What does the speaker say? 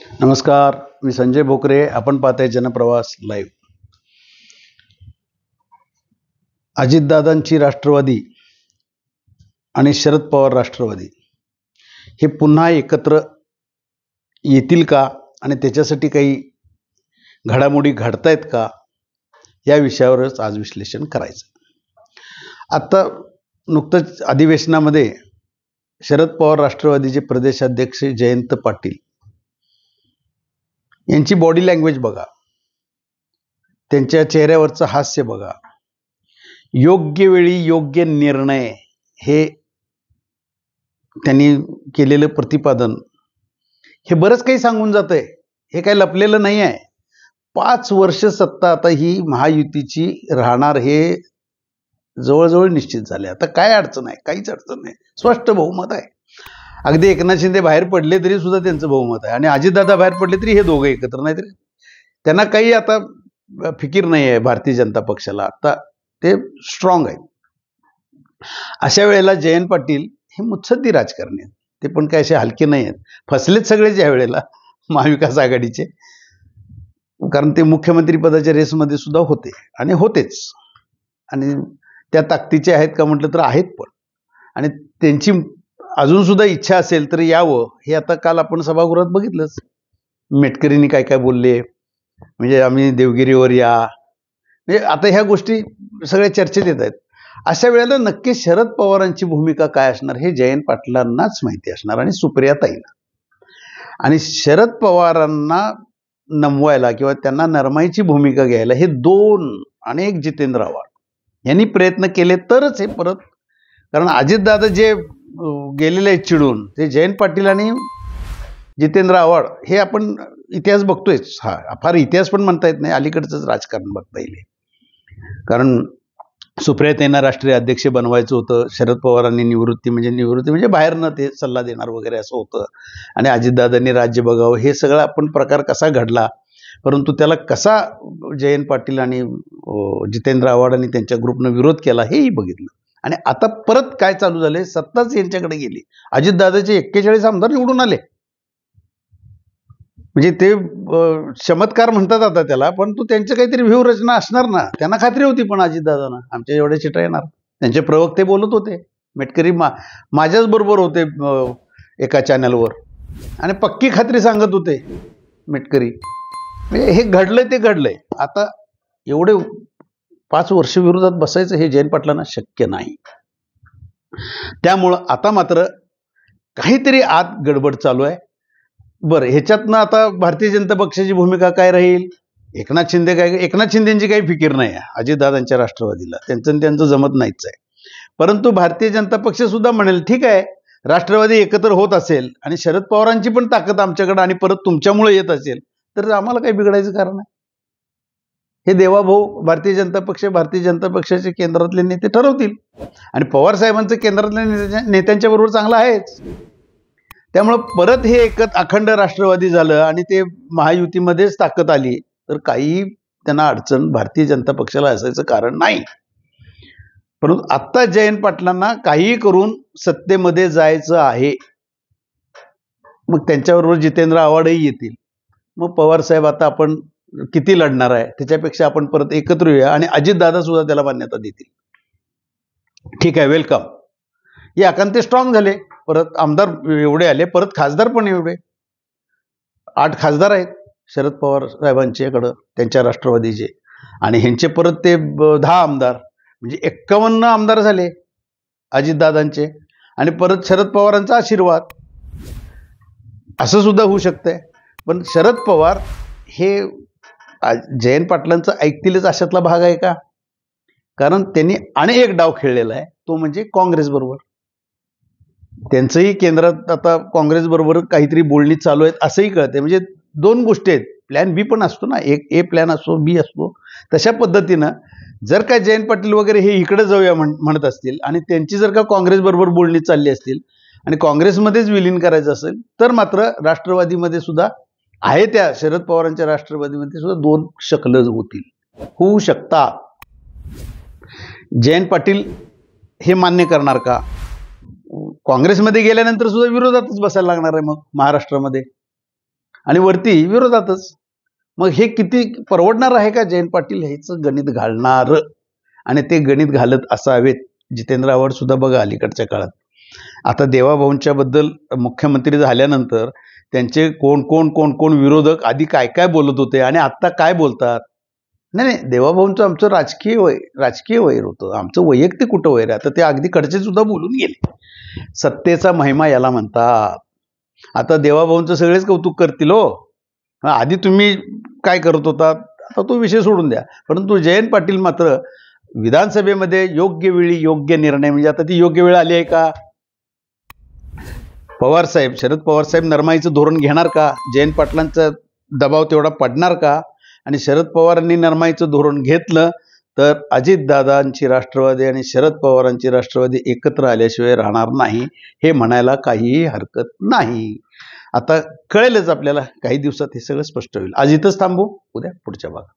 नमस्कार, मी संजय भोकरे. आपण पाहताय जनप्रवास लाईव्ह. अजितदादांची राष्ट्रवादी आणि शरद पवार राष्ट्रवादी हे पुन्हा एकत्र येतील का आणि त्याच्यासाठी काही घडामोडी घडतायत का या विषयावरच आज विश्लेषण करायचं. आता नुकतंच अधिवेशनामध्ये शरद पवार राष्ट्रवादीचे प्रदेशाध्यक्ष जयंत पाटील यांची बॉडी लँग्वेज बघा, त्यांच्या चेहऱ्यावरचं हास्य बघा, योग्य वेळी योग्य निर्णय हे त्यांनी केलेलं प्रतिपादन हे बरंच काही सांगून जातंय. हे काही लपलेलं नाही आहे. 5 वर्ष सत्ता आता ही महायुतीची राहणार हे जवळजवळ निश्चित झाले. आता काय अडचण आहे? काहीच अडचण नाही. स्पष्ट बहुमत आहे. अगदी एकनाथ शिंदे बाहेर पडले तरी सुद्धा त्यांचं बहुमत आहे आणि अजितदादा बाहेर पडले तरी हे दोघं एकत्र नाही. तरी त्यांना काही आता फिकीर नाही आहे भारतीय जनता पक्षाला. आता ते स्ट्रॉंग आहे. अशा वेळेला जयंत पाटील हे मुत्सद्दी राजकारणी आहेत. ते पण काय असे हलके नाही आहेत. फसलेच सगळेच या वेळेला महाविकास आघाडीचे, कारण ते मुख्यमंत्री पदाच्या रेसमध्ये सुद्धा होते आणि होतेच आणि त्या ताकदीचे आहेत का म्हटलं तर आहेत पण. आणि त्यांची अजून सुद्धा इच्छा असेल तर यावं. हे आता काल आपण सभागृहात बघितलंच. मेटकरींनी काय काय बोलले, म्हणजे आम्ही देवगिरीवर या, म्हणजे आता ह्या गोष्टी सगळ्या चर्चेत येत आहेत. अशा वेळेला नक्की शरद पवारांची भूमिका काय असणार हे जयंत पाटलांनाच माहिती असणार आणि सुप्रियाताईंना. आणि शरद पवारांना नमवायला किंवा त्यांना नरमाईची भूमिका घ्यायला हे अनेक जितेंद्र आव्हाड यांनी प्रयत्न केले तरच हे परत, कारण अजितदादा जे गेलेले आहेत चिडून, ते जयंत पाटील आणि जितेंद्र आव्हाड हे आपण इतिहास बघतोयच. फार इतिहास पण म्हणता येत नाही, अलीकडचंच राजकारण बघता येईल. कारण सुप्रियाताईंना राष्ट्रीय अध्यक्ष बनवायचं होतं. शरद पवारांनी निवृत्ती म्हणजे बाहेरनं ते सल्ला देणार वगैरे असं होतं आणि अजितदादांनी राज्य बघावं. हे सगळं आपण प्रकार कसा घडला, परंतु त्याला कसा जयंत पाटील आणि जितेंद्र आव्हाड आणि त्यांच्या ग्रुपनं विरोध केला हेही बघितलं. आणि आता परत काय चालू झाले, सत्ताच यांच्याकडे गेली. अजितदादाचे 41 आमदार निवडून आले. म्हणजे ते चमत्कार म्हणतात आता त्याला, पण तो त्यांचं काहीतरी व्यूहरचना असणार ना. त्यांना खात्री होती पण अजितदादांना आमच्या एवढ्या चिटा येणार. त्यांचे प्रवक्ते बोलत होते. मेटकरी माझ्याच बरोबर होते एका चॅनलवर आणि पक्की खात्री सांगत होते मेटकरी. म्हणजे हे घडलंय ते घडलंय. आता एवढे 5 वर्ष विरोधात बसायचं हे जयंत पाटलांना शक्य नाही. त्यामुळं आता मात्र काहीतरी आत गडबड चालू आहे. बरं, ह्याच्यातनं आता भारतीय जनता पक्षाची भूमिका काय राहील? एकनाथ शिंदेची काही फिकीर नाही आहे अजितदादांच्या राष्ट्रवादीला. त्यांचं जमत नाहीच आहे. परंतु भारतीय जनता पक्ष सुद्धा म्हणेल ठीक आहे, राष्ट्रवादी एकत्र होत असेल आणि शरद पवारांची पण ताकद आमच्याकडे आणि परत तुमच्यामुळे येत असेल तर आम्हाला काही बिघडायचं कारण आहे. हे देवाभाऊ भारतीय जनता पक्षाचे केंद्रातले नेते ठरवतील आणि पवार साहेबांचं केंद्रातल्या नेत्यांच्या बरोबर चांगलं आहेच. त्यामुळं परत हे अखंड राष्ट्रवादी झालं आणि ते महायुतीमध्येच ताकद आली तर काही त्यांना अडचण भारतीय जनता पक्षाला असायचं कारण नाही. परंतु आत्ता जयंत पाटलांना काहीही करून सत्तेमध्ये जायचं आहे. मग त्यांच्याबरोबर जितेंद्र आव्हाडही येतील. मग पवार साहेब आता आपण किती लढणार आहे, त्याच्यापेक्षा आपण परत एकत्र येऊया आणि अजितदादा सुद्धा त्याला मान्यता देतील. ठीक आहे, वेलकम. हे आकांते स्ट्रॉंग झाले. परत आमदार एवढे आले, परत खासदार पण एवढे 8 खासदार आहेत शरद पवार साहेबांच्याकडं, त्यांच्या राष्ट्रवादीचे. आणि ह्यांचे परत ते 10 आमदार, म्हणजे 51 आमदार झाले अजितदादांचे. आणि परत शरद पवारांचा आशीर्वाद, असं सुद्धा होऊ शकतंय. पण शरद पवार हे जयंत पाटलांचं ऐकतीलच अशातला भाग आहे का? कारण त्यांनी आणि एक डाव खेळलेला आहे, तो म्हणजे काँग्रेस बरोबर. त्यांचंही केंद्रात आता काँग्रेस बरोबर काहीतरी बोलणी चालू आहेत असंही कळतंय. म्हणजे 2 गोष्टी आहेत. प्लॅन बी पण असतो ना, एक ए प्लॅन असतो, बी असतो. तशा पद्धतीनं जर का जयंत पाटील वगैरे हे इकडे जाऊया म्हणत असतील आणि त्यांची जर का काँग्रेस बरोबर बोलणी चालली असतील आणि काँग्रेसमध्येच विलीन करायचं असेल तर मात्र राष्ट्रवादीमध्ये सुद्धा आहे, त्या शरद पवारांच्या राष्ट्रवादीमध्ये सुद्धा 2 शकलं होऊ शकतात. जयंत पाटील हे मान्य करणार का? काँग्रेसमध्ये गेल्यानंतर सुद्धा विरोधातच बसायला लागणार आहे मग महाराष्ट्रामध्ये. आणि वरती विरोधातच. मग हे किती परवडणार आहे का जयंत पाटील ह्याचं गणित घालणार? आणि ते गणित घालत असावेत. जितेंद्र आव्हाड सुद्धा बघा अलीकडच्या काळात आता देवाभाऊंच्या बद्दल मुख्यमंत्री झाल्यानंतर त्यांचे कोण कोण विरोधक आधी काय काय बोलत होते आणि आत्ता काय बोलतात. नाही, देवाभाऊंचं आमचं राजकीय वैर होतं, आमचं वैयक्तिक कुठं वैर आहे. आता ते अगदी कडचे सुद्धा बोलून गेले. सत्तेचा महिमा याला म्हणतात. आता देवाभाऊंचं सगळेच कौतुक करतील हो. आधी तुम्ही काय करत होता आता तो विषय सोडून द्या. परंतु जयंत पाटील मात्र विधानसभेमध्ये योग्य वेळी योग्य निर्णय, म्हणजे आता ती योग्य वेळ आली आहे का? शरद पवार साहेब नरमाईचं धोरण घेणार का? जयंत पाटलांचा दबाव तेवढा पडणार का? आणि शरद पवारांनी नरमाईचं धोरण घेतलं तर अजितदादांची राष्ट्रवादी आणि शरद पवारांची राष्ट्रवादी एकत्र आल्याशिवाय राहणार नाही, हे म्हणायला काहीही हरकत नाही. आता कळेलच आपल्याला, काही दिवसात हे सगळं स्पष्ट होईल. आज इथंच थांबू, उद्या पुढच्या भागात.